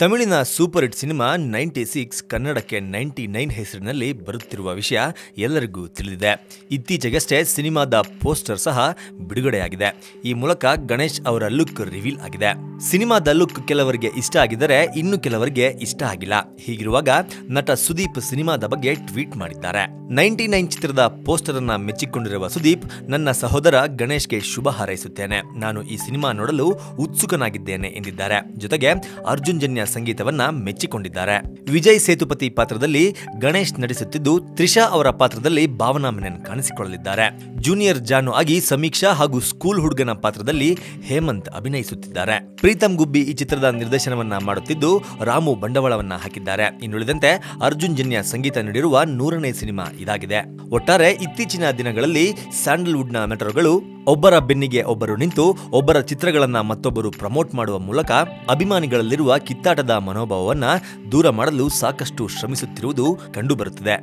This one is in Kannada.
ತಮಿಳಿನ ಸೂಪರ್ ಹಿಟ್ ಸಿನಿಮಾ 96 ಕನ್ನಡಕ್ಕೆ 99 ಹೆಸರಿನಲ್ಲಿ ಬರುತ್ತಿರುವ ವಿಷಯ ಎಲ್ಲರಿಗೂ ತಿಳಿದಿದೆ. ಇತ್ತೀಚೆಗಷ್ಟೇ ಸಿನಿಮಾದ ಪೋಸ್ಟರ್ ಸಹ ಬಿಡುಗಡೆಯಾಗಿದೆ. ಈ ಮೂಲಕ ಗಣೇಶ್ ಅವರ ಲುಕ್ ರಿವೀಲ್ ಆಗಿದೆ. ಸಿನಿಮಾದ ಲುಕ್ ಕೆಲವರಿಗೆ ಇಷ್ಟ ಆಗಿದ್ದರೆ ಇನ್ನು ಕೆಲವರಿಗೆ ಇಷ್ಟ ಆಗಿಲ್ಲ. ಹೀಗಿರುವಾಗ ನಟ ಸುದೀಪ್ ಸಿನಿಮಾದ ಬಗ್ಗೆ ಟ್ವೀಟ್ ಮಾಡಿದ್ದಾರೆ. 99 ಚಿತ್ರದ ಪೋಸ್ಟರ್ ಅನ್ನ ಮೆಚ್ಚಿಕೊಂಡಿರುವ ಸುದೀಪ್, ನನ್ನ ಸಹೋದರ ಗಣೇಶ್ಗೆ ಶುಭ ಹಾರೈಸುತ್ತೇನೆ. ನಾನು ಈ ಸಿನಿಮಾ ನೋಡಲು ಉತ್ಸುಕನಾಗಿದ್ದೇನೆ ಎಂದಿದ್ದಾರೆ. ಜೊತೆಗೆ ಅರ್ಜುನ್ ಜನ್ಯ ಸಂಗೀತವನ್ನ ಮೆಚ್ಚಿಕೊಂಡಿದ್ದಾರೆ. ವಿಜಯ್ ಸೇತುಪತಿ ಪಾತ್ರದಲ್ಲಿ ಗಣೇಶ್ ನಟಿಸುತ್ತಿದ್ದು, ತ್ರಿಷಾ ಅವರ ಪಾತ್ರದಲ್ಲಿ ಭಾವನಾ ಮೆನನ್ ಕಾಣಿಸಿಕೊಳ್ಳಲಿದ್ದಾರೆ. ಜೂನಿಯರ್ ಜಾನು ಆಗಿ ಸಮೀಕ್ಷಾ ಹಾಗೂ ಸ್ಕೂಲ್ ಹುಡುಗನ ಪಾತ್ರದಲ್ಲಿ ಹೇಮಂತ್ ಅಭಿನಯಿಸುತ್ತಿದ್ದಾರೆ. ಪ್ರೀತಮ್ ಗುಬ್ಬಿ ಈ ಚಿತ್ರದ ನಿರ್ದೇಶನವನ್ನ ಮಾಡುತ್ತಿದ್ದು, ರಾಮು ಬಂಡವಾಳವನ್ನ ಹಾಕಿದ್ದಾರೆ. ಇನ್ನುಳಿದಂತೆ ಅರ್ಜುನ್ ಜನ್ಯ ಸಂಗೀತ ನೀಡಿರುವ 100ನೇ ಸಿನಿಮಾ ಇದಾಗಿದೆ. ಒಟ್ಟಾರೆ ಇತ್ತೀಚಿನ ದಿನಗಳಲ್ಲಿ ಸ್ಯಾಂಡಲ್ವುಡ್ನ ನಟರುಗಳು ಒಬ್ಬರ ಬೆನ್ನಿಗೆ ಒಬ್ಬರು ನಿಂತು ಒಬ್ಬರ ಚಿತ್ರಗಳನ್ನ ಮತ್ತೊಬ್ಬರು ಪ್ರಮೋಟ್ ಮಾಡುವ ಮೂಲಕ ಅಭಿಮಾನಿಗಳಲ್ಲಿರುವ ಕಿತ್ತಾಟದ ಮನೋಭಾವವನ್ನ ದೂರ ಮಾಡಲು ಸಾಕಷ್ಟು ಶ್ರಮಿಸುತ್ತಿರುವುದು ಕಂಡುಬರುತ್ತಿದೆ.